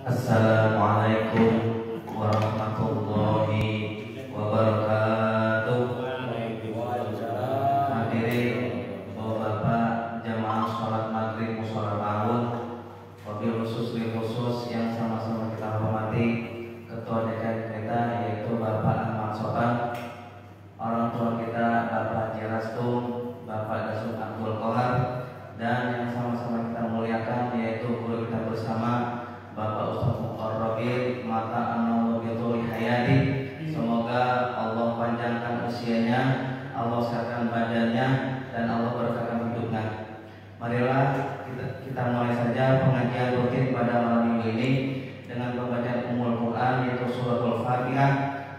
Assalamualaikum warahmatullahi wabarakatuh. Hadirin bapak-bapak jamaah sholat maghrib mushola bangun, wabil khusus yang sama-sama kita hormati ketua DKM kita yaitu Bapak Ahmad Soban, orang tua kita Bapak Jirastum, Bapak Dasum Abdul Kohar, dan yang sama-sama kita muliakan yaitu guru kita bersama Bapak Ustaz Muqarrabin Mata An-Nawawiyatul Hayati. Semoga Allah panjangkan usianya, Allah sehatkan badannya, dan Allah berkahkan hidupnya. Marilah kita mulai saja pengajian rutin pada malam minggu ini dengan pembacaan Ummul Quran yaitu suratul Fatihah,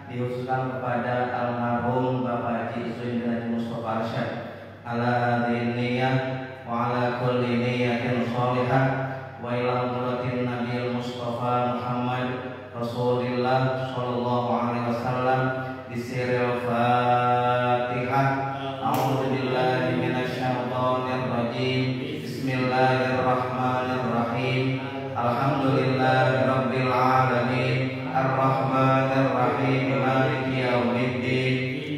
dikhususkan kepada almarhum Bapak Haji Zuin bin Haji Mustafa Arsyad ala hadhihi niyyah wa ala kulli niyyatin shalihah wa ila hadratin Nabi Mustafa Muhammad Rasulillah sallallahu alaihi wasallam bisiril Fatihah. A'udzu billahi minasyaitonir rajim. Bismillahirrahmanirrahim. Alhamdulillahirabbil alamin. Arrahmanir rahim. Maliki yaumiddin.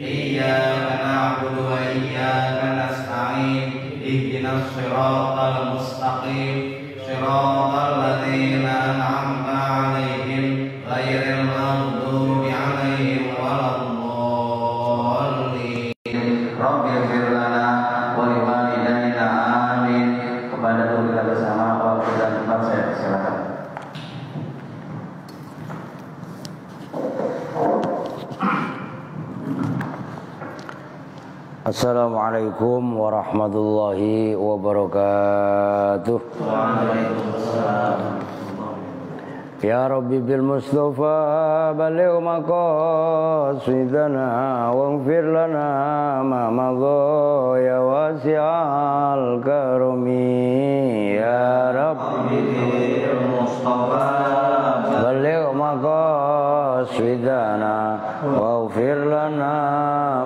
Iyyaka na'budu wa iyyaka nasta'in. Ihdinas shiratal mustaqim. Shiratal ladzina an'amta 'alaihim ghairil maghdubi 'alaihim waladdallin. Rabbighfir lana wa liwalidayna amin. Kepada guru kita bersama waktu dan tempat saya silakan. Assalamualaikum warahmatullahi wabarakatuh. Waalaikumsalam. Ya Rabbi bil Mustafa baligh maqasidana waghfir lana ma madha ya wasi'al karami. Ya Rabbi bil Mustafa baligh maqasidana waghfir lana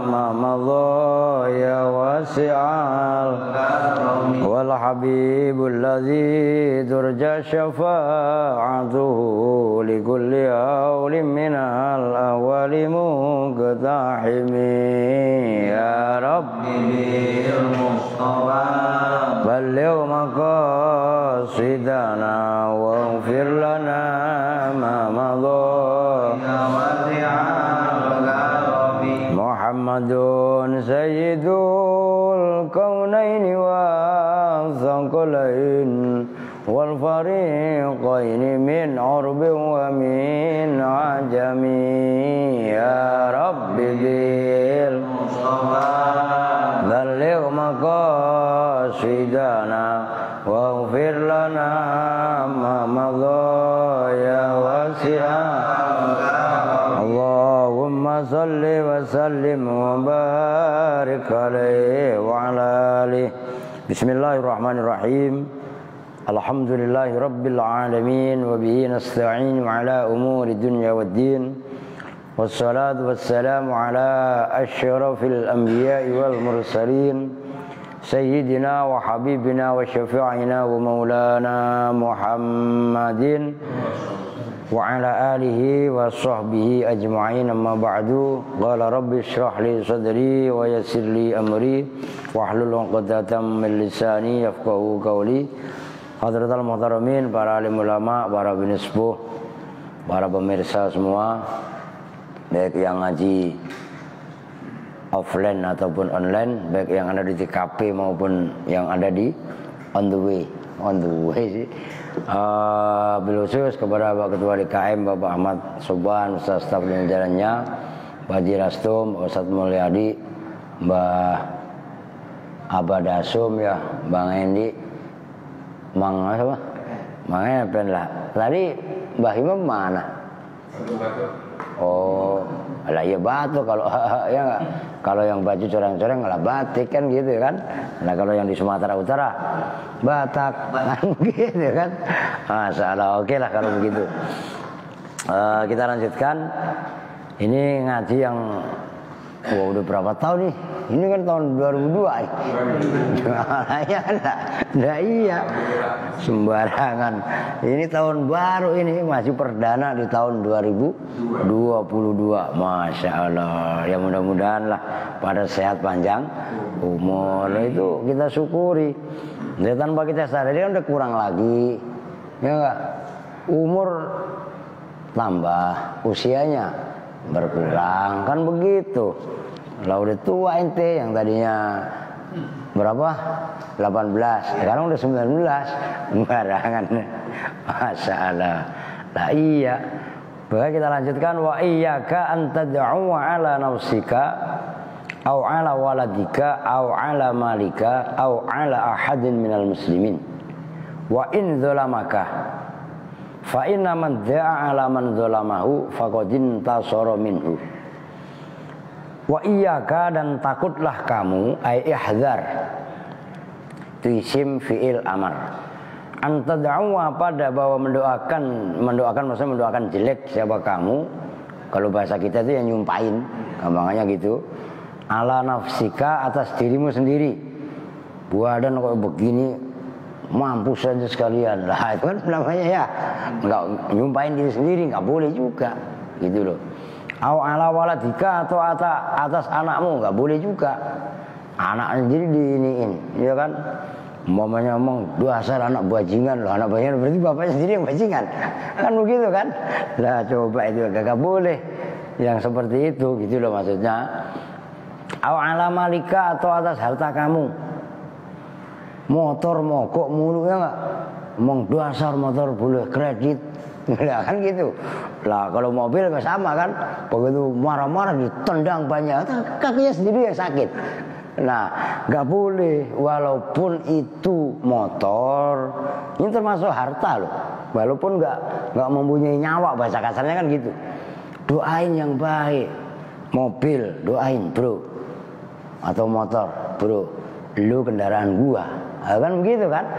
ma madha ya wasi'al karami. Wal habibul ladzi turja syafa'atuhu likulli awlim minal awali muqtahimi. Ya Rabbi bil Mustafa baligh maqasidana waghfir lana ma madha ya wasi'al karami. Muhammadun sayyidul kaunaini wa thaqalain wal fariqaini min urbin wa min ajami. Ya Rabbi bil Mustafa baligh maqasidana waghfir lana ma madha ya wasi'al karami. Allahumma salli wa sallim wa barik alaihi wa ala alihi. Bismillahirrahmanirrahim. Alhamdulillahi rabbil alamin wa bihi nasta'in ala umuri dunya waddin. Wassalatu wassalamu ala asyrafil anbiya'i wal mursalin sayyidina wa habibina wa syafi'ina wa maulana Muhammadin wa ala alihi wa sahbihi ajma'in. Amma ba'du. Qala rabbi shrah li sadri wa yassir li amri wahlul 'uqdatam min lisani yafqahu qawli. Hadratul muhtaramin, para alim ulama, para binisbuh, para pemirsa semua, baik yang ngaji offline ataupun online, baik yang ada di TKP maupun yang ada di on the way sih. Bil khusus kepada Bapak Ketua DKM Bapak Ahmad Soban, Ustaz staf dan jalannya, Pak Jirastum, Ustaz Mulyadi, Mbah Abadasum ya, Bang Endi, Mang apa? Mang Epen lah. Tadi Mbah Imam mana? Oh, lah ya batu kalau ya enggak. Kalau yang baju coreng-coreng lah batik kan gitu kan. Nah kalau yang di Sumatera Utara Batak kan gitu kan. Masalah oke lah kalau begitu. Kita lanjutkan. Ini ngaji yang udah berapa tahun nih? Ini kan tahun 2002 ya. Ya enggak. Nah iya, sembarangan. Ini tahun baru ini, masih perdana di tahun 2022. Masya Allah. Ya mudah-mudahan lah pada sehat panjang umur. Itu kita syukuri. Jadi tanpa kita sadari kan udah kurang lagi. Ya enggak? Umur tambah, usianya berkurang, kan begitu. Lah udah tua ente yang tadinya berapa? 18, sekarang udah 19. Barangan. Masya Allah. Lah iya. Baik, kita lanjutkan. Wa iyyaka an tad'u ala nafsika au ala waladika au ala malika au ala ahadin minal muslimin. Wa in zalamaka fa inna man da'a ala man zalamahu faqadin tasara minhu. Wa iyyaka, dan takutlah kamu, ai ihdzar, itu isim fi'il amar, anta da'wa, pada bahwa mendoakan maksudnya mendoakan jelek siapa kamu, kalau bahasa kita itu yang nyumpain, gampangannya gitu, ala nafsika, atas dirimu sendiri. Buadan kok begini, mampus saja sekalian. Lah itu kan namanya ya enggak nyumpain diri sendiri, enggak boleh juga gitu loh. Au ala waladika, atau atas anakmu, enggak boleh juga. Anak sendiri diiniin, ya kan? Umpamanya ngomong dasar anak bajingan loh, anak bajingan berarti bapaknya sendiri yang bajingan. Kan begitu kan? Lah coba itu enggak boleh yang seperti itu gitu loh maksudnya. Au ala malika, atau atas harta kamu. Motor mogok mulu ya enggak? Ngomong dasar motor boleh kredit. Lah kan gitu. Lah kalau mobil sama kan, begitu marah-marah ditendang banyak, kakinya sendiri yang sakit. Nah, nggak boleh, walaupun itu motor, ini termasuk harta loh. Walaupun nggak mempunyai nyawa, bahasa kasarnya kan gitu. Doain yang baik. Mobil doain bro, atau motor bro, lu kendaraan gua, kan begitu kan?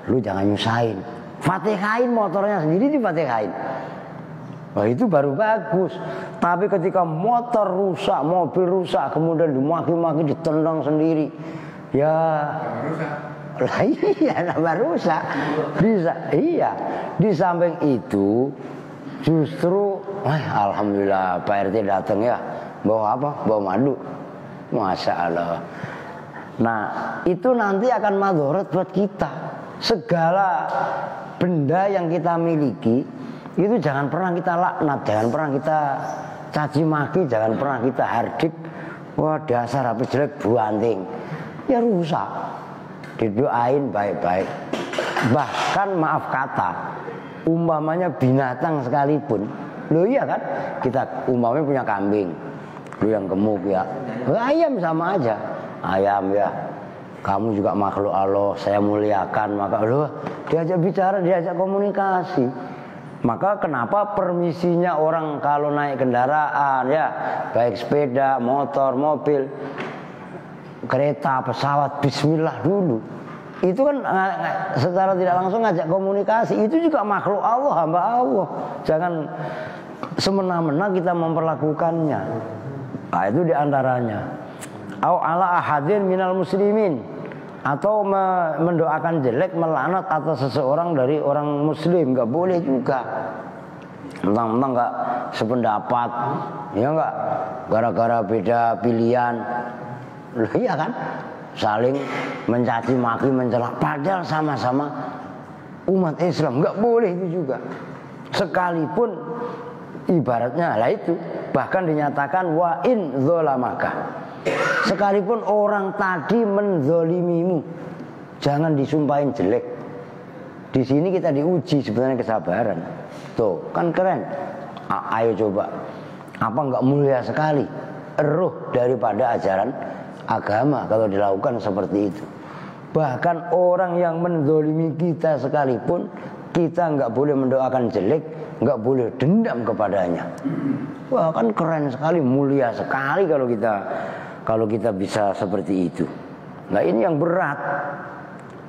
Lu jangan nyusahin. Fatihain motornya sendiri, difatihain. Wah itu baru bagus. Tapi ketika motor rusak, mobil rusak, kemudian dimaki-maki, ditendang sendiri, ya lah iya nambah rusak. Bisa iya. Di samping itu justru alhamdulillah Pak RT datang ya, bawa apa? Bawa madu. Masya Allah. Nah itu nanti akan madharat buat kita. Segala benda yang kita miliki itu jangan pernah kita laknat, jangan pernah kita caci maki, jangan pernah kita hardik. Wah dasar HP jelek, buanting. Ya rusak. Didoain baik-baik. Bahkan maaf kata, umpamanya binatang sekalipun, lo iya kan? Kita umpamanya punya kambing, lo yang gemuk ya, ayam sama aja. Ayam ya, kamu juga makhluk Allah, saya muliakan, maka lo diajak bicara, diajak komunikasi. Maka kenapa permisinya orang kalau naik kendaraan ya, baik sepeda, motor, mobil, kereta, pesawat, bismillah dulu. Itu kan secara tidak langsung ngajak komunikasi. Itu juga makhluk Allah, hamba Allah. Jangan semena-mena kita memperlakukannya. Nah itu diantaranya. Au ala ahadin minal muslimin, atau mendoakan jelek, melaknat atas seseorang dari orang muslim, nggak boleh juga. Mentang-mentang nggak sependapat, ya nggak, gara-gara beda pilihan, loh iya kan, saling mencaci maki, mencela, padahal sama-sama umat Islam, nggak boleh itu juga. Sekalipun ibaratnya lah itu, bahkan dinyatakan wa in zolamaka, sekalipun orang tadi menzolimimu, jangan disumpahin jelek. Di sini kita diuji sebenarnya kesabaran. Tuh kan keren. Ayo coba, apa nggak mulia sekali ruh daripada ajaran agama kalau dilakukan seperti itu. Bahkan orang yang menzolimi kita sekalipun, kita nggak boleh mendoakan jelek, nggak boleh dendam kepadanya. Wah kan keren sekali, mulia sekali kalau kita bisa seperti itu. Nah ini yang berat.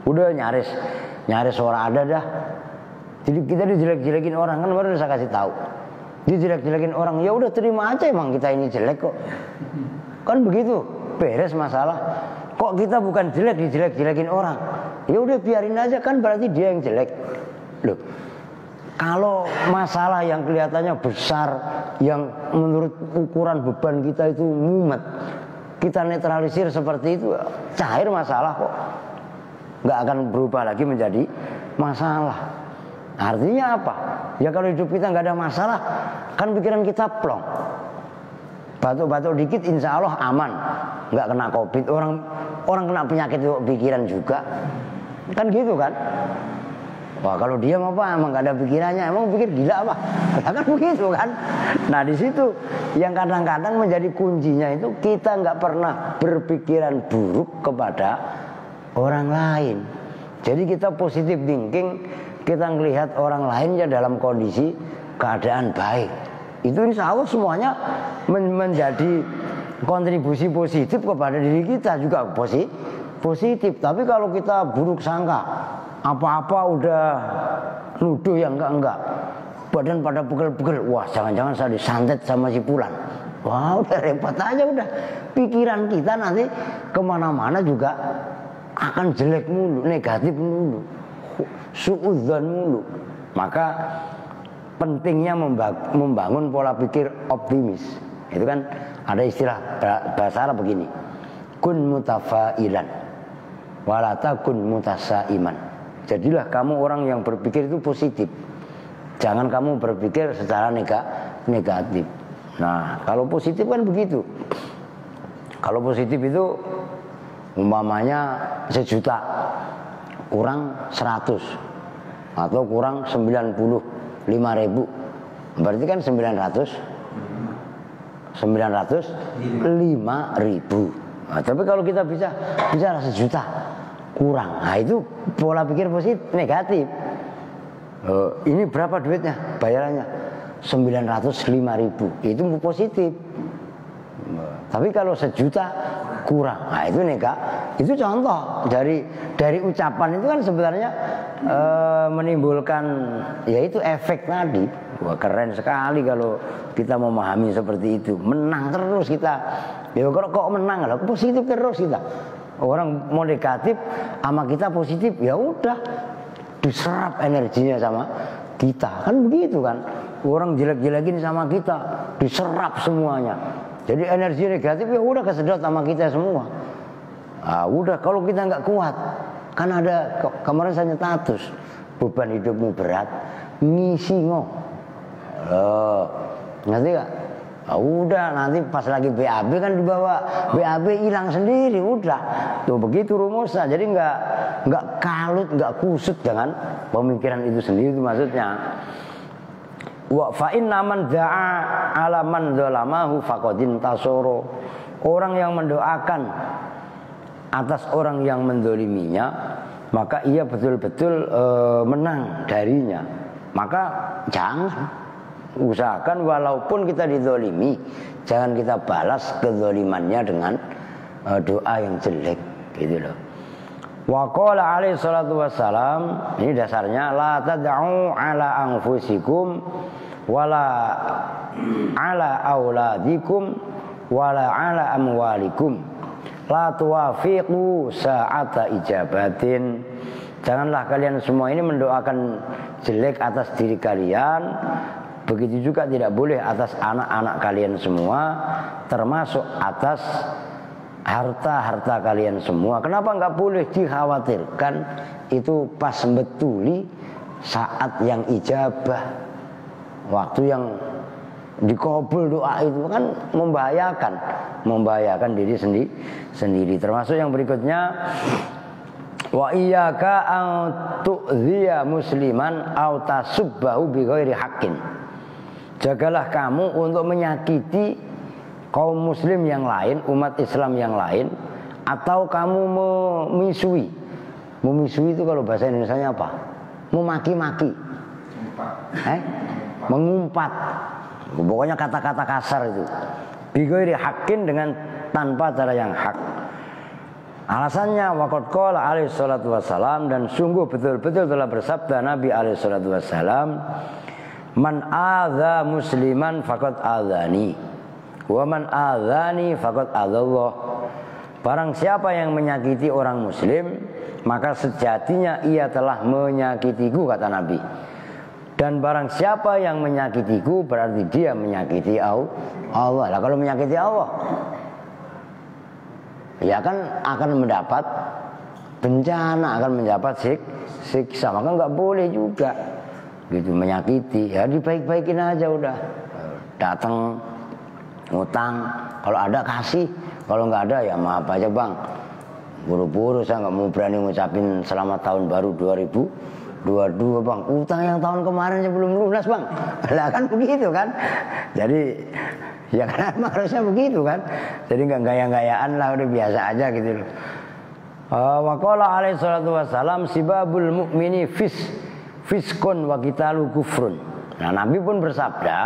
Udah nyaris orang ada dah. Jadi kita dijelek-jelekin orang, kan baru saya kasih tahu. Dijelek-jelekin orang, ya udah terima aja, emang kita ini jelek kok. Kan begitu, beres masalah. Kok kita bukan jelek dijelek-jelekin orang? Ya udah biarin aja, kan berarti dia yang jelek. Loh, kalau masalah yang kelihatannya besar, yang menurut ukuran beban kita itu mumet, kita netralisir seperti itu, cair masalah kok. Nggak akan berubah lagi menjadi masalah. Artinya apa? Ya kalau hidup kita nggak ada masalah, kan pikiran kita plong. Batuk-batuk dikit insya Allah aman, nggak kena COVID. Orang kena penyakit pikiran juga, kan gitu kan? Wah kalau dia apa emang nggak ada pikirannya, emang pikir gila apa? Kan begitu kan? Nah di situ yang kadang-kadang menjadi kuncinya itu kita nggak pernah berpikiran buruk kepada orang lain. Jadi kita positive thinking, kita melihat orang lainnya dalam kondisi keadaan baik. Itu insya Allah semuanya menjadi kontribusi positif kepada diri kita juga positif. Tapi kalau kita buruk sangka, apa-apa udah nuduh yang enggak, badan pada pegel-pegel, wah jangan-jangan saya disantet sama si Fulan. Wah udah repot aja udah. Pikiran kita nanti kemana-mana juga akan jelek mulu, negatif mulu, suudzon mulu. Maka pentingnya membangun pola pikir optimis. Itu kan ada istilah bahasa Arab begini, kun mutafailan walata kun mutasaiman. Jadilah kamu orang yang berpikir itu positif, jangan kamu berpikir secara negatif. Nah kalau positif kan begitu. Kalau positif itu umpamanya 1 juta kurang 100 atau kurang 95.000, berarti kan 905.000. Nah, tapi kalau kita bicara 1 juta kurang, nah itu pola pikir positif negatif. Ini berapa duitnya bayarannya? 905.000, itu positif. Tapi kalau 1 juta kurang, nah itu itu contoh dari ucapan itu kan sebenarnya menimbulkan yaitu efek tadi. Wah keren sekali kalau kita memahami seperti itu. Menang terus kita. Ya kok menang lah, positif terus kita. Orang mau negatif sama kita positif, ya udah diserap energinya sama kita. Kan begitu kan. Orang jelek-jelekin sama kita, diserap semuanya. Jadi energi negatif ya udah kesedot sama kita semua. Nah, udah kalau kita nggak kuat, kan ada kemarin saya status beban hidupmu berat, ngisi ngerti gak? Nah, udah nanti pas lagi BAB kan dibawa BAB hilang sendiri, udah tuh begitu rumusnya. Jadi nggak kalut, nggak kusut dengan pemikiran itu sendiri, itu maksudnya. Wa fa inna man da'a ala man dzalamahu faqadin tasoro. Orang yang mendoakan atas orang yang mendoliminya, maka ia betul-betul menang darinya. Maka jangan, usahakan walaupun kita dizalimi, jangan kita balas kezalimannya dengan doa yang jelek, gitu loh. Wa qala alaihi salatu wassalam, ini dasarnya, la tad'u ala anfusikum wala ala auladikum wala ala amwalikum la tuwafiqu sa'ata ijabatin. Janganlah kalian semua ini mendoakan jelek atas diri kalian, begitu juga tidak boleh atas anak-anak kalian semua, termasuk atas harta-harta kalian semua. Kenapa nggak boleh? Dikhawatirkan itu pas betuli saat yang ijabah, waktu yang dikabul doa itu kan membahayakan diri sendiri. Termasuk yang berikutnya, wa iyyaka an tu'dhiya musliman aw tasubbahu bighairi haqqin. Jagalah kamu untuk menyakiti kaum muslim yang lain, umat Islam yang lain, atau kamu memisui. Memisui itu kalau bahasa Indonesianya apa? Memaki-maki. Mengumpat. Pokoknya kata-kata kasar itu. Bighairi haqqin, dengan tanpa cara yang hak. Alasannya waqad qala alaihi salatu wassalam, dan sungguh betul-betul telah bersabda Nabi alaihi salatu wassalam, man adza musliman faqad adzani wa man adzani faqad adzallah. Barang siapa yang menyakiti orang muslim, maka sejatinya ia telah menyakitiku, kata Nabi. Dan barang siapa yang menyakitiku, berarti dia menyakiti Allah. Lah kalau menyakiti Allah, ya kan akan mendapat bencana, akan mendapat siksa. Maka nggak boleh juga gitu menyakiti. Ya dibaik-baikin aja udah. Datang ngutang, kalau ada kasih, kalau nggak ada ya maaf aja bang. Buru-buru saya nggak mau berani ngucapin selamat tahun baru 2022 bang. Utang yang tahun kemarin belum lunas bang. Lah kan begitu kan. Jadi ya kan harusnya begitu kan. Jadi nggak gaya-gayaan lah, udah biasa aja gitu loh. Wa qala alaihi salatu wassalam sibabul mu'mini fiskun wa qitalu kufrun. Nah Nabi pun bersabda,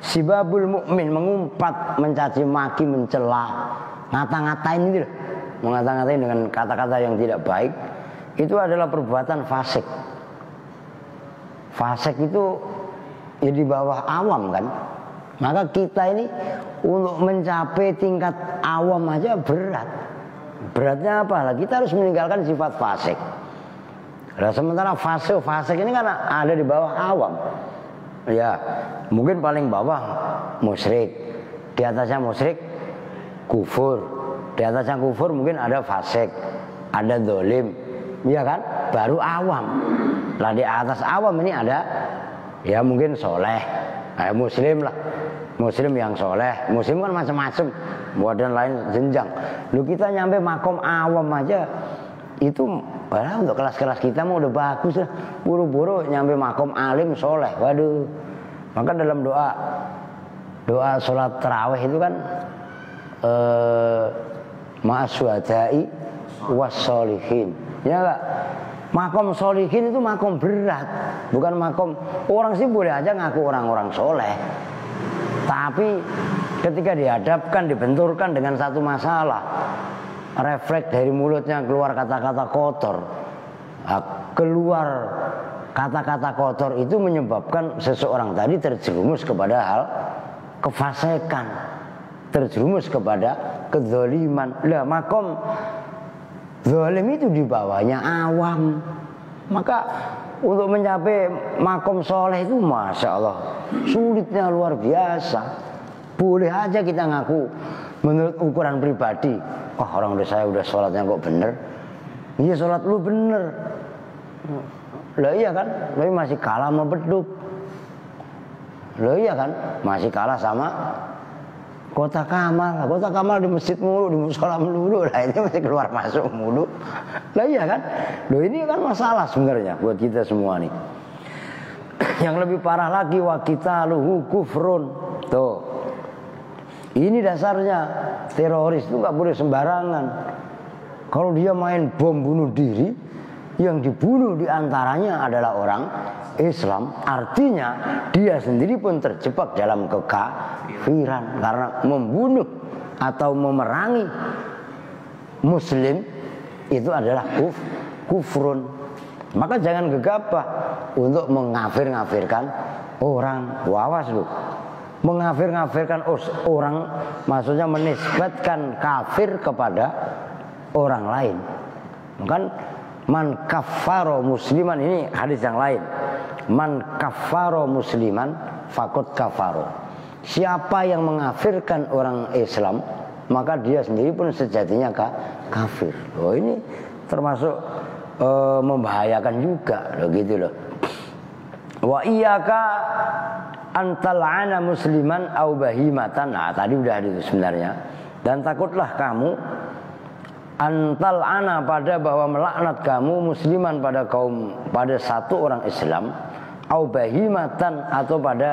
sibabul mukmin, mengumpat, mencaci maki, mencela, ngata-ngatain gitu loh. Mengata-ngatain dengan kata-kata yang tidak baik, itu adalah perbuatan fasik. Fasik itu ya di bawah awam kan. Maka kita ini untuk mencapai tingkat awam aja berat. Beratnya apa? Kita harus meninggalkan sifat fasik. Nah, sementara fasik ini kan ada di bawah awam. Ya, mungkin paling bawah musyrik, di atasnya musyrik kufur, di atasnya kufur mungkin ada fasik, ada dolim, ya kan? Baru awam. Lah di atas awam ini ada, ya mungkin soleh, muslim lah, muslim yang soleh. Muslim kan macam-macam, dan lain jenjang. Lu kita nyampe makom awam aja, itu untuk kelas-kelas kita mah udah bagus lah. Buru-buru nyampe makom alim soleh. Waduh. Maka dalam doa sholat tarawih itu kan ma'as syuhada'i was sholihin. Ya enggak? Makom sholihin itu makom berat, bukan makom orang sih boleh aja ngaku orang-orang soleh. Tapi ketika dihadapkan, dibenturkan dengan satu masalah, refleks dari mulutnya keluar kata-kata kotor. Keluar kata-kata kotor itu menyebabkan seseorang tadi terjerumus kepada hal kefasikan, terjerumus kepada kedzaliman. Lah makom zalim itu di bawahnya awam. Maka untuk mencapai makom soleh itu masya Allah sulitnya luar biasa. Boleh aja kita ngaku menurut ukuran pribadi, orang saya udah sholatnya kok bener. Iya sholat lu bener. Lah iya kan, tapi masih kalah sama beduk. Lah iya kan, masih kalah sama Kota Kamal. Kota Kamal di masjid mulu, di musola mulu. Lah ini masih keluar masuk mulu. Lah iya kan. Loh ini kan masalah sebenarnya buat kita semua nih. Yang lebih parah lagi, wa qitaluhu kufrun. Tuh. Ini dasarnya teroris itu nggak boleh sembarangan. Kalau dia main bom bunuh diri, yang dibunuh diantaranya adalah orang Islam. Artinya dia sendiri pun terjebak dalam kekafiran karena membunuh atau memerangi Muslim itu adalah kufrun. Maka jangan gegabah untuk mengafir-ngafirkan orang. Wawas lu. Mengafir-ngafirkan orang maksudnya menisbatkan kafir kepada orang lain. Kan man kaffaro musliman, ini hadis yang lain. Man kaffaro musliman fakot kafaro. Siapa yang mengafirkan orang Islam, maka dia sendiri pun sejatinya kafir. Oh ini termasuk membahayakan juga loh, gitu loh. Wa iyyaka antal'ana musliman au bahimatan. Nah, tadi udah itu sebenarnya. Dan takutlah kamu antal'ana pada bahwa melaknat kamu musliman pada satu orang Islam, au bahimatan atau pada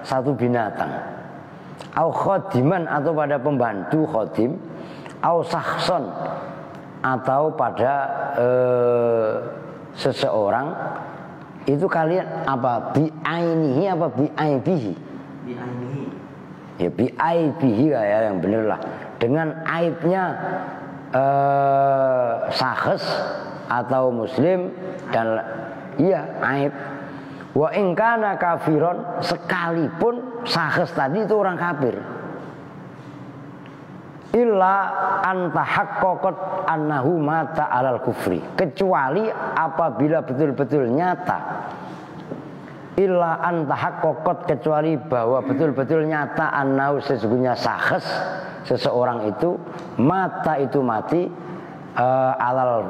satu binatang, au khodiman atau pada pembantu khodim, au sahson atau pada seseorang. Itu kalian apa? Bi'ainihi apa bi'aibihi? Bi'ainihi. Ya bi'aibihi ya yang bener lah. Dengan aibnya sahas atau muslim dan iya aib. Wa in kana kafiron, sekalipun sahas tadi itu orang kafir. illa anta haqqaqat annahu mata alal kufri, kecuali apabila betul-betul nyata, illa anta haqqaqat, kecuali bahwa betul-betul nyata, annahu sesungguhnya sahas seseorang itu, mata itu mati alal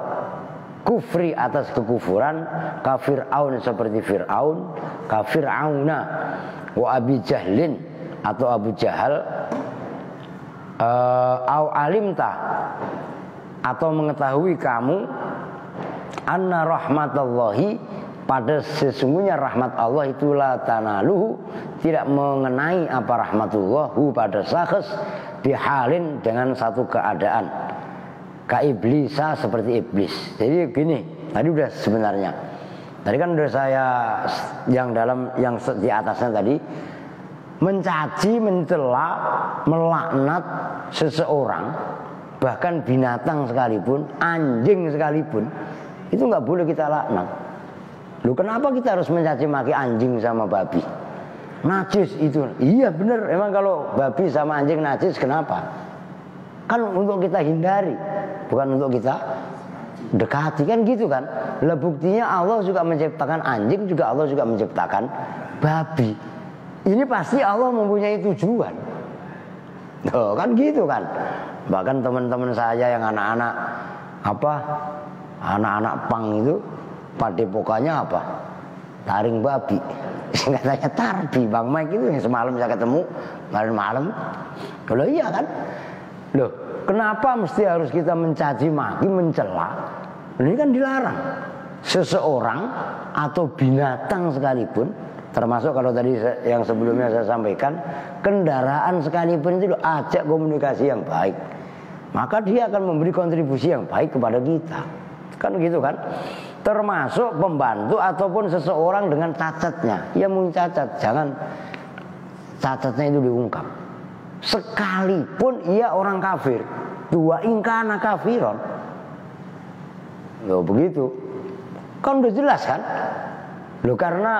kufri atas kekufuran, kafir Fir'aun seperti Fir'aun, kafir Fir'auna wa Abi Jahlin atau Abu Jahal, au alimta atau mengetahui kamu, anna rahmatallahi, pada sesungguhnya rahmat Allah itu la tanaluhu, tidak mengenai apa rahmatullah hu pada syakhs, bihalin dengan satu keadaan, ka iblisa seperti iblis. Jadi gini, tadi udah sebenarnya. Tadi kan udah saya yang dalam yang di atasnya tadi, mencaci, mencela, melaknat seseorang, bahkan binatang sekalipun, anjing sekalipun, itu nggak boleh kita laknat. Loh, kenapa kita harus mencaci maki anjing sama babi? Najis itu. Iya benar, emang kalau babi sama anjing najis, kenapa? Kan untuk kita hindari, bukan untuk kita dekati, kan gitu kan. Lah buktinya Allah juga menciptakan anjing, juga Allah juga menciptakan babi. Ini pasti Allah mempunyai tujuan. Tuh, kan gitu kan. Bahkan teman-teman saya yang anak-anak anak-anak pang itu, padepokannya apa? Taring babi. Katanya tarbi. Bang Mike itu yang semalam saya ketemu malam-malam. Loh iya kan? Loh, kenapa mesti harus kita mencaci maki, mencela? Ini kan dilarang. Seseorang atau binatang sekalipun, termasuk kalau tadi yang sebelumnya saya sampaikan, kendaraan sekalipun itu ajak komunikasi yang baik, maka dia akan memberi kontribusi yang baik kepada kita. Kan gitu kan. Termasuk pembantu ataupun seseorang dengan cacatnya. Ia mungkin cacat, jangan cacatnya itu diungkap. Sekalipun ia orang kafir, dua ingkana kafiron. Loh begitu. Kan udah jelas kan. Loh, karena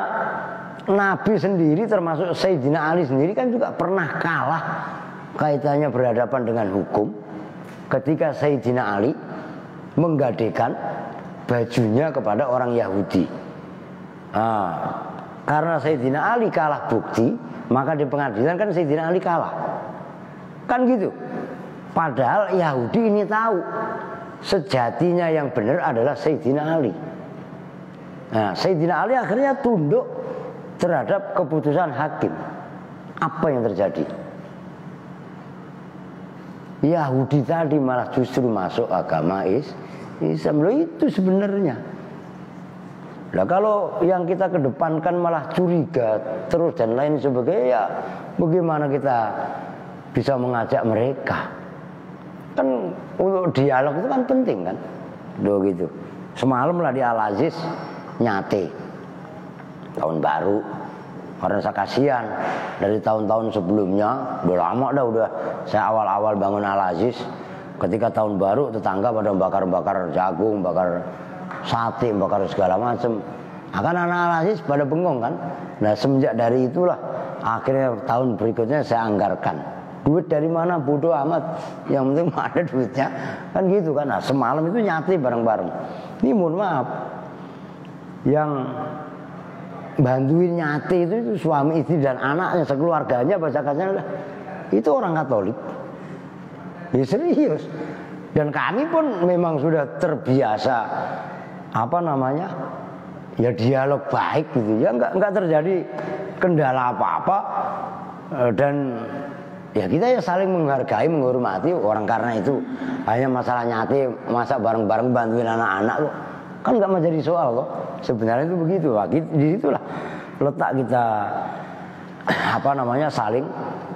Nabi sendiri termasuk Sayyidina Ali sendiri kan juga pernah kalah kaitannya berhadapan dengan hukum, ketika Sayyidina Ali menggadekan bajunya kepada orang Yahudi. Karena Sayyidina Ali kalah bukti, maka di pengadilan kan Sayyidina Ali kalah. Kan gitu. Padahal Yahudi ini tahu sejatinya yang benar adalah Sayyidina Ali. Nah, Sayyidina Ali akhirnya tunduk terhadap keputusan hakim. Apa yang terjadi? Yahudi tadi malah justru masuk agama Islam. Loh, itu sebenarnya. Nah, kalau yang kita kedepankan malah curiga terus dan lain sebagainya, ya bagaimana kita bisa mengajak mereka? Kan untuk dialog itu kan penting kan. Loh gitu. Semalam lah di Al-Aziz nyate tahun baru, karena saya kasihan dari tahun-tahun sebelumnya, udah lama udah saya awal-awal bangun Al-Aziz, ketika tahun baru tetangga pada bakar-bakar jagung, bakar sate, bakar segala macam. Akan anak Al-Aziz pada bengong kan. Nah, semenjak dari itulah akhirnya tahun berikutnya saya anggarkan. Duit dari mana bodoh amat, yang penting ada duitnya, kan gitu kan. Nah, semalam itu nyate bareng-bareng. Ini mohon maaf, yang bantuin nyate itu suami istri dan anaknya sekeluarganya, baca kasarnya itu orang Katolik. Ya serius. Dan kami pun memang sudah terbiasa ya dialog baik gitu ya, nggak terjadi kendala apa-apa, dan ya kita ya saling menghargai, menghormati orang. Karena itu hanya masalah nyate, masa bareng-bareng bantuin anak-anak kok, kan nggak menjadi soal kok. Sebenarnya itu begitu. Di situlah letak kita saling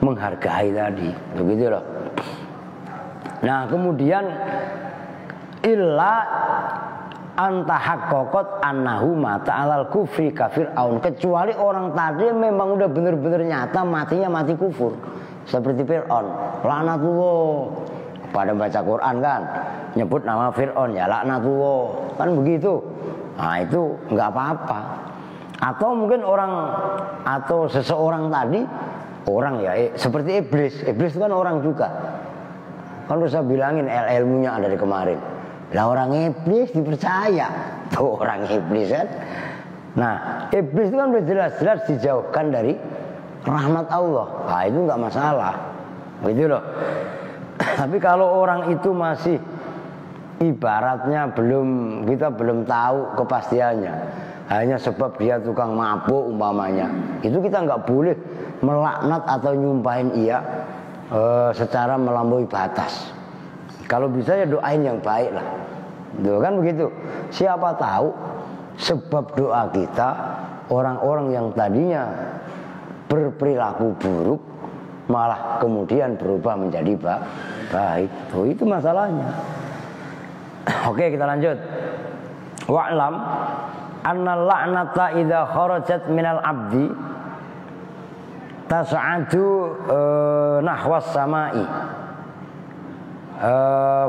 menghargai tadi, begitu loh. Nah, kemudian illa anta haqqaqat annahu mata alal kufri kafir Fir'aun, kecuali orang tadi memang udah benar-benar nyata matinya mati kufur seperti Fir'aun, laknatullah. Pada baca Quran kan nyebut nama Fir'aun, ya laknatullah, kan begitu. Nah, itu nggak apa-apa. Atau mungkin orang atau seseorang tadi orang ya seperti iblis itu kan orang juga. Kan udah saya bilangin ilmunya ada dari kemarin. Lah orang iblis dipercaya. Tuh orang iblis kan. Nah, iblis itu kan udah jelas-jelas dijauhkan dari rahmat Allah. Nah, itu nggak masalah. Gitu loh. Tapi kalau orang itu masih ibaratnya kita belum tahu kepastiannya, hanya sebab dia tukang mabuk umpamanya, itu kita nggak boleh melaknat atau nyumpahin ia secara melampaui batas. Kalau bisa ya doain yang baik lah. Tuh kan begitu. Siapa tahu sebab doa kita orang-orang yang tadinya berperilaku buruk malah kemudian berubah menjadi baik. Tuh itu masalahnya. Oke, kita lanjut. Wa'lam anna la'nata idza kharajat minal abdi tas'adu nahwas samai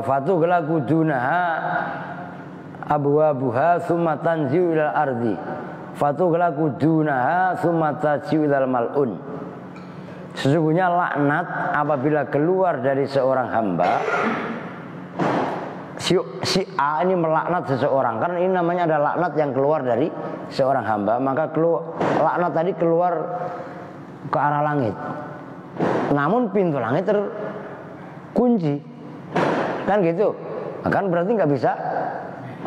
fatugla kudunaha abwabuha thumma tanziu ilal ardi fatugla kudunaha thumma tajiu ilal mal'un. Sesungguhnya laknat apabila keluar dari seorang hamba, si A ini melaknat seseorang, karena ini namanya ada laknat yang keluar dari seorang hamba, maka laknat tadi keluar ke arah langit. Namun pintu langit terkunci, kan gitu, kan berarti nggak bisa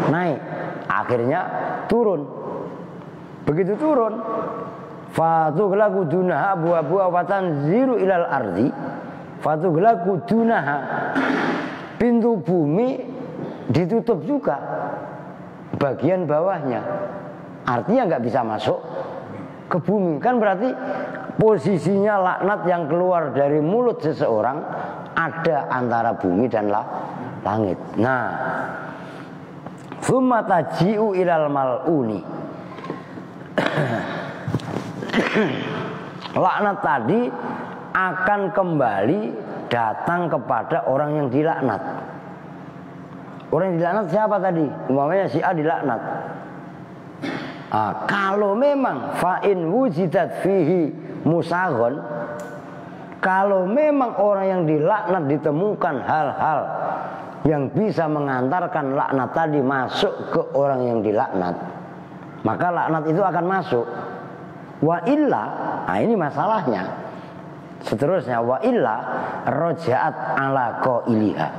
naik. Akhirnya turun. Begitu turun, fatughlaqu dunaha abwabuha wa tanziru ilal ardi fatughlaqu dunaha, pintu bumi ditutup juga bagian bawahnya, artinya nggak bisa masuk ke bumi. Kan berarti posisinya laknat yang keluar dari mulut seseorang ada antara bumi dan langit. Nah, thumma taji'u ilal mal'uni. Laknat tadi akan kembali datang kepada orang yang dilaknat. Orang yang dilaknat siapa tadi? Umpamanya si A dilaknat. Kalau memang fa'in wujidat fihi musaghon, kalau memang orang yang dilaknat ditemukan hal-hal yang bisa mengantarkan laknat tadi masuk ke orang yang dilaknat, maka laknat itu akan masuk. Wa illa, nah ini masalahnya. Seterusnya wa illa rojaat ala qailiha,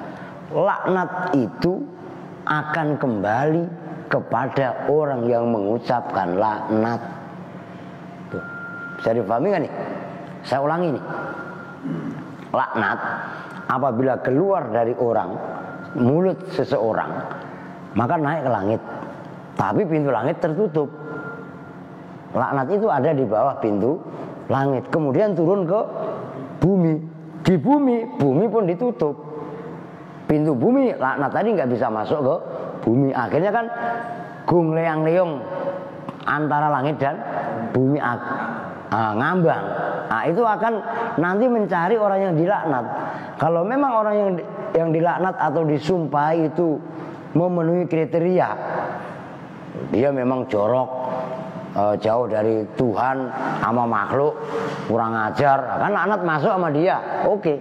laknat itu akan kembali kepada orang yang mengucapkan laknat. Tuh, bisa dipahami kan nih? Saya ulangi nih. Laknat apabila keluar dari orang mulut seseorang, maka naik ke langit, tapi pintu langit tertutup. Laknat itu ada di bawah pintu langit, kemudian turun ke bumi. Di bumi pun ditutup. Pintu bumi, laknat tadi nggak bisa masuk ke bumi. Akhirnya kan gung leang-leong antara langit dan bumi ngambang. Nah, itu akan nanti mencari orang yang dilaknat. Kalau memang orang yang dilaknat atau disumpahi itu memenuhi kriteria, dia memang jorok, jauh dari Tuhan sama makhluk, kurang ajar, kan laknat masuk sama dia, oke.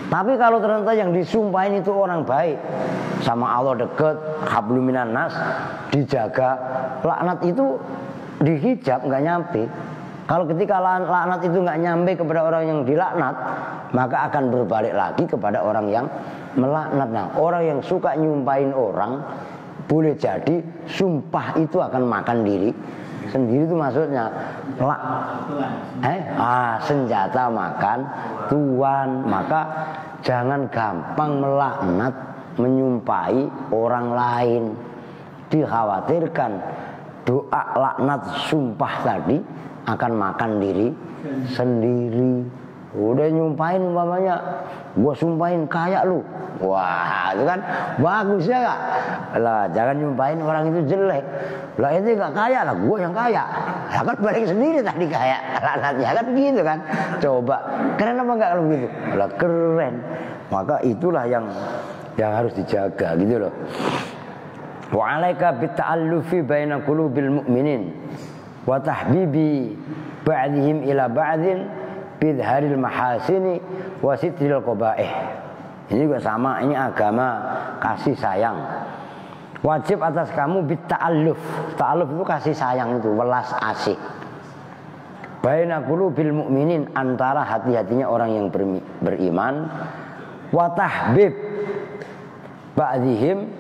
Tapi kalau ternyata yang disumpahin itu orang baik, sama Allah deket, hablum minan nas, dijaga, laknat itu dihijab, nggak nyampe. Kalau ketika laknat itu nggak nyampe kepada orang yang dilaknat, maka akan berbalik lagi kepada orang yang melaknat. Nah, orang yang suka nyumpahin orang, boleh jadi sumpah itu akan makan diri sendiri. Itu maksudnya senjata makan tuan. Maka jangan gampang melaknat, menyumpahi orang lain. Dikhawatirkan doa laknat sumpah tadi akan makan diri sendiri. Udah nyumpahin umpamanya, gua sumpahin kaya lu, wah itu kan bagus ya gak? Lah jangan nyumpahin orang itu jelek. Lah itu gak kaya, lah gua yang kaya. Lah kan balik sendiri tadi kaya, laknatnya kan gitu kan. Coba keren apa enggak kalau begitu? Lah keren. Maka itulah yang harus dijaga gitu loh. Wa 'alaika bitta'allufi baina qulubil mu'minin wa tahbibi ba'dihim ila ba'din bidharil mahasini wa sitril qabaih. Ini juga sama, ini agama kasih sayang. Wajib atas kamu bitta'alluf. Ta'alluf itu kasih sayang itu, welas asih. Baina qulubil mu'minin, antara hati-hatinya orang yang beriman. Wa tahbib ba'dihim,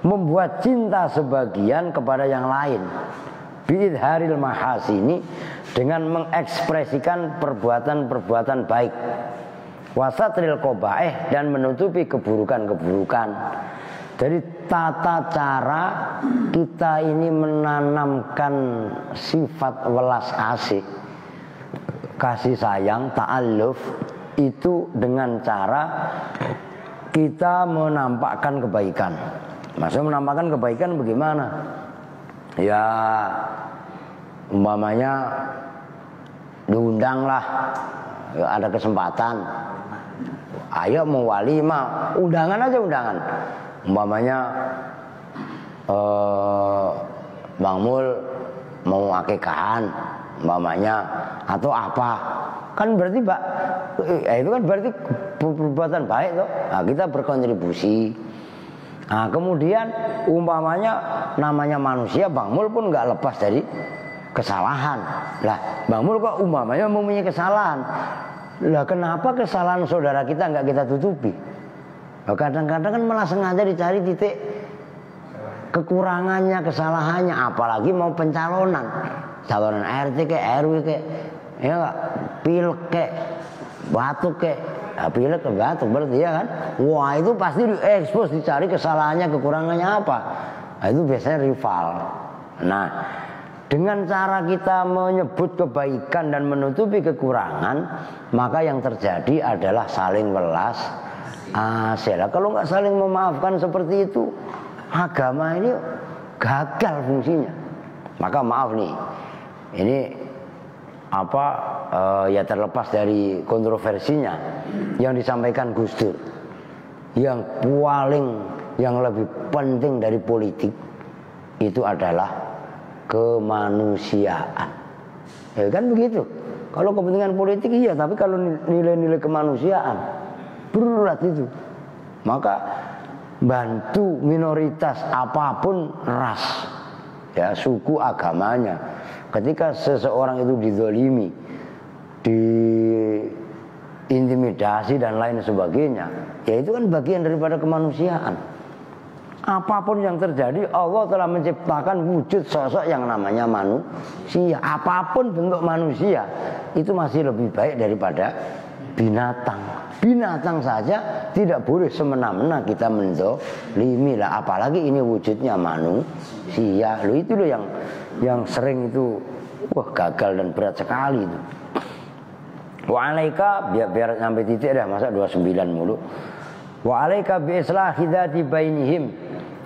membuat cinta sebagian kepada yang lain. Bi'idharil mahasini, dengan mengekspresikan perbuatan-perbuatan baik. Wasatril qabaih, dan menutupi keburukan-keburukan. Jadi tata cara kita ini menanamkan sifat welas asih, kasih sayang, ta'alluf, itu dengan cara kita menampakkan kebaikan. Maksudnya menampakkan kebaikan bagaimana? Ya umpamanya diundanglah, ya, ada kesempatan, ayo mau walimah, undangan aja undangan. Umpamanya Bang Mul mau akikahan, umpamanya, atau apa, kan berarti itu kan berarti perbuatan baik toh. Nah, kita berkontribusi. Nah, kemudian umpamanya namanya manusia, Bang Mul pun nggak lepas dari kesalahan. Lah, Bang Mul kok umpamanya mempunyai kesalahan. Lah, kenapa kesalahan saudara kita nggak kita tutupi? Nah, kadang-kadang kan malah sengaja dicari titik kekurangannya, kesalahannya, apalagi mau pencalonan, calonan RT ke RW ke, ya nggak, pilek ke, batuk ke. Nah, pilek ke batuk berarti ya kan. Wah, itu pasti diekspos, dicari kesalahannya, kekurangannya apa. Nah, itu biasanya rival. Nah, dengan cara kita menyebut kebaikan dan menutupi kekurangan, maka yang terjadi adalah saling welas asih. Kalau nggak saling memaafkan seperti itu, agama ini gagal fungsinya. Maka maaf nih, ini ya terlepas dari kontroversinya yang disampaikan Gus Dur, yang lebih penting dari politik itu adalah kemanusiaan. Ya kan begitu. Kalau kepentingan politik iya, tapi kalau nilai-nilai kemanusiaan berat itu. Maka bantu minoritas apapun ras, ya, suku, agamanya. Ketika seseorang itu dizalimi, diintimidasi dan lain sebagainya, ya itu kan bagian daripada kemanusiaan. Apapun yang terjadi, Allah telah menciptakan wujud sosok yang namanya manusia. Apapun bentuk manusia, itu masih lebih baik daripada binatang. Binatang saja tidak boleh semena-mena kita menzalimi lah, apalagi ini wujudnya manusia. Itu loh yang sering itu gagal dan berat sekali itu. Wa alaika, biar sampai titik dah, masa 29 mulu. Wa alaika bi islahi dzati bainihim,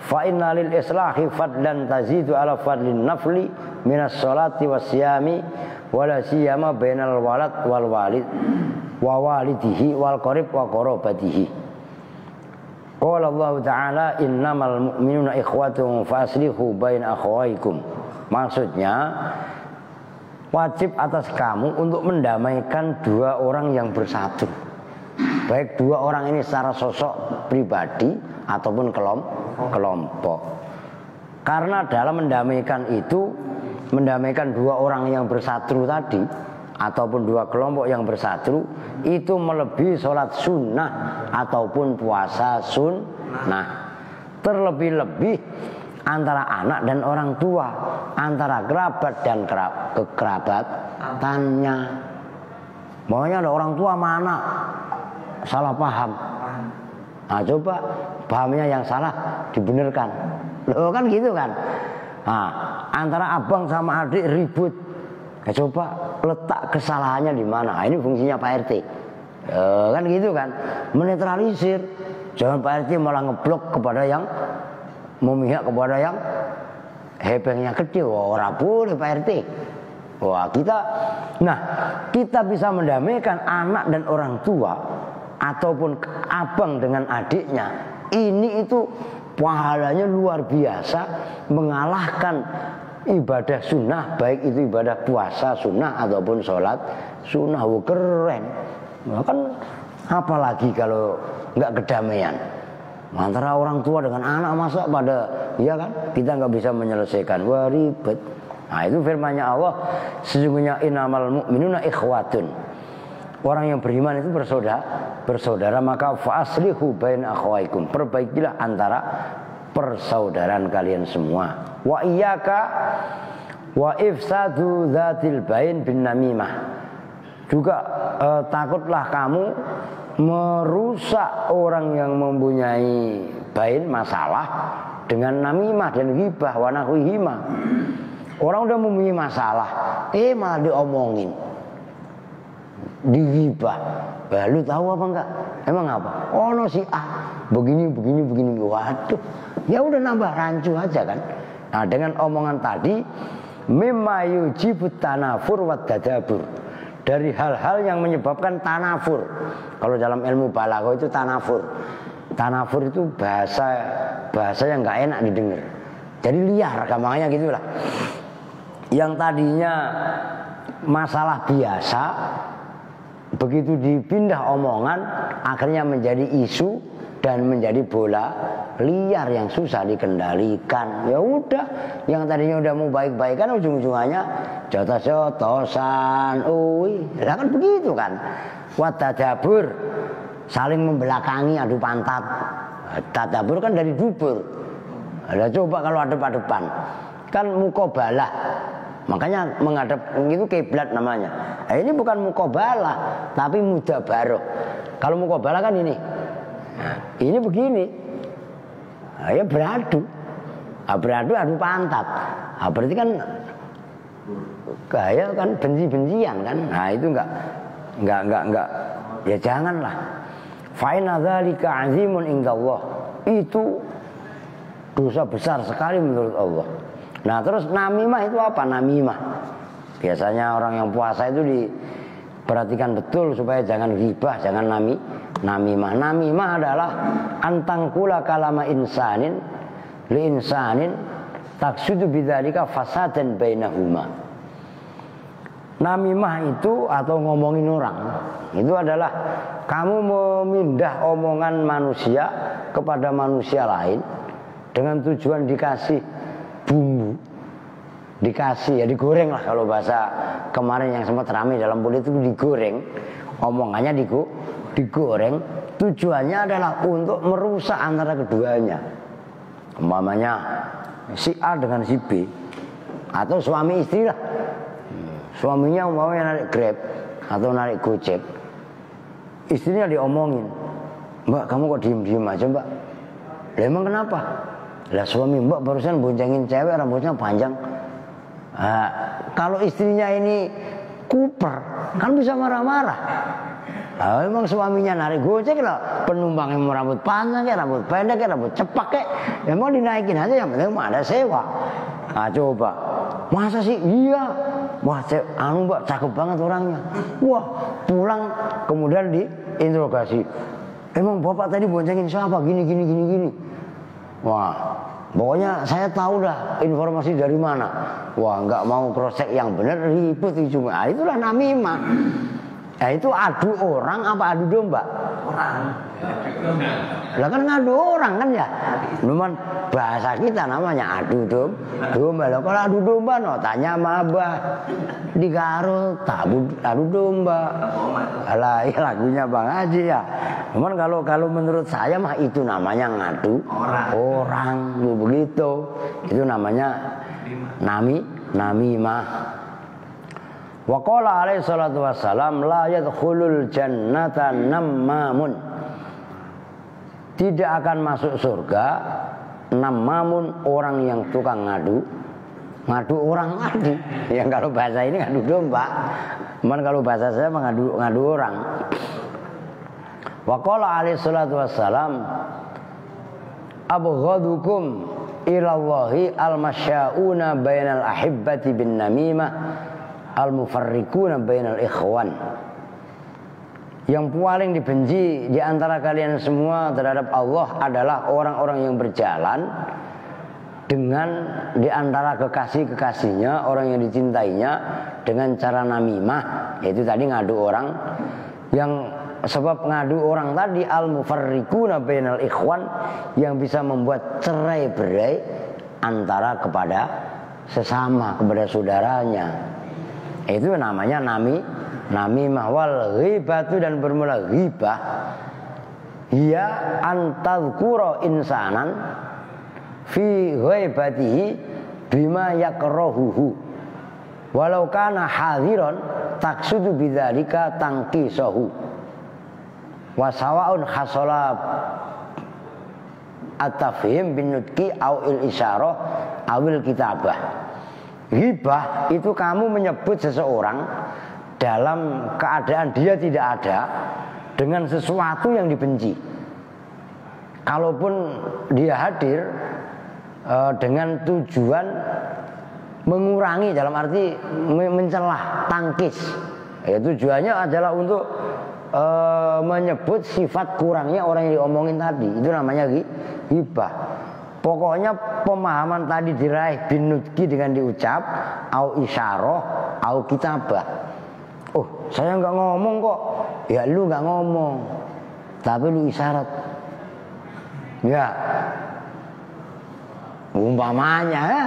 fa inna lil islahi fadlan tazidu ala fadlin nafli minas salati wasyami wala siyama bainal walad wal walid wa walidihi wal qarib wa qarabatihi. Qala Allah Ta'ala innamal mu'minuna ikhwatun fa aslihu bain akhawaykum. Maksudnya wajib atas kamu untuk mendamaikan dua orang yang bersatu, baik dua orang ini secara sosok pribadi ataupun kelompok. Karena dalam mendamaikan itu, mendamaikan dua orang yang bersatu tadi ataupun dua kelompok yang bersatu, itu melebihi sholat sunnah ataupun puasa sunnah. Terlebih-lebih antara anak dan orang tua, antara kerabat dan kekerabatannya. Maunya ada orang tua mana salah paham, nah coba pahamnya yang salah dibenarkan. Loh kan gitu kan. Nah, antara abang sama adik ribut, ya coba letak kesalahannya di mana. Nah, ini fungsinya Pak RT. Kan gitu kan, menetralisir. Jangan Pak RT malah ngeblok kepada yang memihak kepada yang hebengnya kecil. Wah, ora boleh Pak RT. Wah, kita bisa mendamaikan anak dan orang tua ataupun abang dengan adiknya. Ini itu pahalanya luar biasa, mengalahkan ibadah sunnah, baik itu ibadah puasa sunnah ataupun sholat sunnah. Wah, keren. Nah, kan Apalagi kalau nggak kedamaian antara orang tua dengan anak, masa pada, ya kan, kita nggak bisa menyelesaikan, wah ribet. Nah itu firman-Nya Allah, sesungguhnya innamal mu'minuna ikhwatun, orang yang beriman itu bersaudara, maka fa'aslihu baina akhwaikum, perbaikilah antara persaudaraan kalian semua. Wa iyyaka wa ifsadu dzatil bain bin namimah, juga takutlah kamu merusak orang yang mempunyai bain, masalah, dengan namimah dan ghibah wa nahwihima. Orang udah mempunyai masalah, malah diomongin, dighibah. Lu tahu apa enggak? Emang apa? Oh no si begini. Waduh, ya udah nambah rancu aja kan. Nah dengan omongan tadi, mimma yujibut tanafur wa tadabur, dari hal-hal yang menyebabkan tanafur. Kalau dalam ilmu balaghah itu tanafur. Tanafur itu bahasa yang nggak enak didengar. Jadi liar, gampangnya gitulah. Yang tadinya masalah biasa, begitu dipindah omongan, akhirnya menjadi isu dan menjadi bola liar yang susah dikendalikan. Ya udah, yang tadinya udah mau baik-baikan, ujung-ujungannya jotos-jotosan. Lah kan begitu kan. Watadabur, saling membelakangi, adu pantat. Tadabur kan dari dubur. Lah coba kalau adep-adepan, kan mukobalah. Makanya menghadap itu kiblat namanya. Nah, ini bukan mukobalah, tapi mudabaroh. Kalau mukobalah kan ini. Nah, ini begini. Nah, ya beradu. Beradu adu pantat. Nah, berarti kan gaya kan benci-bencian kan. Nah, itu enggak. Ya janganlah. Fa inna dzalika azimun indallah. Itu dosa besar sekali menurut Allah. Nah terus namimah itu apa? Namimah, biasanya orang yang puasa itu diperhatikan betul supaya jangan ghibah, jangan namimah. Namimah adalah antangkula kalama insanin li insanin taksudu bidzalika fasadan bainahuma. Namimah itu atau ngomongin orang, itu adalah kamu memindah omongan manusia kepada manusia lain dengan tujuan dikasih bumbu, dikasih, ya digoreng lah kalau bahasa kemarin yang sempat ramai dalam politik itu digoreng, omongannya digoreng, tujuannya adalah untuk merusak antara keduanya. Umpamanya si A dengan si B, atau suami istri lah, suaminya umpamanya narik Grab atau narik Gojek, istrinya diomongin, Mbak kamu kok diem-diem aja Mbak? Lah emang kenapa? Lah suami Mbak barusan boncengin cewek rambutnya panjang. Kalau istrinya ini kuper kan bisa marah-marah. Emang suaminya narik Gojek lah, penumpangnya mau rambut panjang kayak rambut pendek kayak rambut cepak kayak, emang dinaikin aja, yang penting ada sewa. Coba, masa sih? Iya. Wah, Mbak cakep banget orangnya. Wah, pulang kemudian diinterogasi. Emang bapak tadi boncengin siapa? Gini. Wah, pokoknya saya tahu dah informasi dari mana. Wah, nggak mau cross-check yang benar, ribut itu cuma. Itulah namimah. Itu adu orang apa adu domba? Orang. Lah kan ngadu orang kan ya. Cuman bahasa kita namanya adu domba. Lah kalau adu domba tanya sama Abah di Garut, adu domba. Lah ya lagunya Bang Haji ya. Cuman kalau menurut saya mah itu namanya ngadu orang begitu. Itu namanya namimah. Wa qala alaihi salatu wassalam la yadkhulul jannata nammamun. Tidak akan masuk surga nammamun, orang yang tukang ngadu orang ngadu. Yang kalau bahasa ini ngadu domba. Cuman kalau bahasa saya ngadu orang. Wa qala alaihi salatu wassalam abghadukum ilallahi al-masya'una bainal ahibbati bin namimah al-mufarriquna bainal ikhwan. Yang paling dibenci di antara kalian semua terhadap Allah adalah orang-orang yang berjalan dengan di antara kekasih-kekasihnya, orang yang dicintainya dengan cara namimah, yaitu tadi ngadu orang, yang sebab ngadu orang tadi al-mufarriquna bainal ikhwan, yang bisa membuat cerai-berai antara kepada sesama, kepada saudaranya. Itu namanya namimah. Wal ghibatu, dan bermula ghibah ya antadzkura insanan fi ghaibatihi bima yakrahuhu walau kana hadiran taksudu bidzalika tangqisahu wa sawaun hasala at-tafhim bin nutqi au il isyarah awil kitabah. Ghibah itu kamu menyebut seseorang dalam keadaan dia tidak ada dengan sesuatu yang dibenci. Kalaupun dia hadir dengan tujuan mengurangi, dalam arti mencelah, tangkis. Ya, tujuannya adalah untuk menyebut sifat kurangnya orang yang diomongin tadi. Itu namanya ghibah. Pokoknya pemahaman tadi diraih bin nutqi dengan diucap, au isyarah, au kitabah. Oh, saya nggak ngomong kok. Ya lu nggak ngomong, tapi lu isyarat. Ya, umpamanya ya,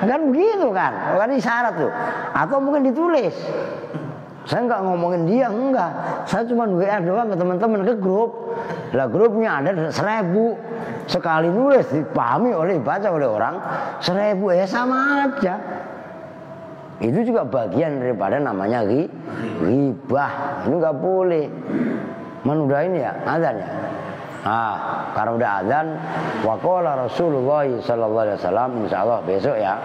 kan begitu kan isyarat tuh. Atau mungkin ditulis. Saya nggak ngomongin dia, enggak. Saya cuma WA doang ke teman-teman, ke grup. Lah grupnya ada 1000. Sekali nulis dipahami dibaca oleh orang 1000, ya sama aja. Itu juga bagian daripada namanya ghibah. Itu nggak boleh. Udah ini ya azan ya. Nah, karena udah azan, waqala Rasulullah sallallahu alaihi wasallam, insyaallah besok ya.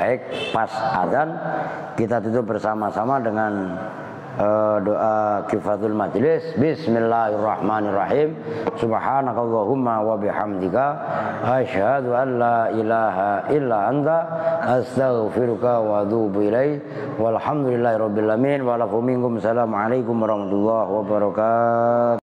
Baik, pas azan kita tutup bersama-sama dengan doa kifatul majlis. Bismillahirrahmanirrahim. Subhanakallahumma wa bihamdika asyhadu an la ilaha illa anta astaghfiruka wa atubu ilaik. Walhamdulillahirabbil alamin. Wa lakum minkum. Assalamualaikum warahmatullahi wabarakatuh.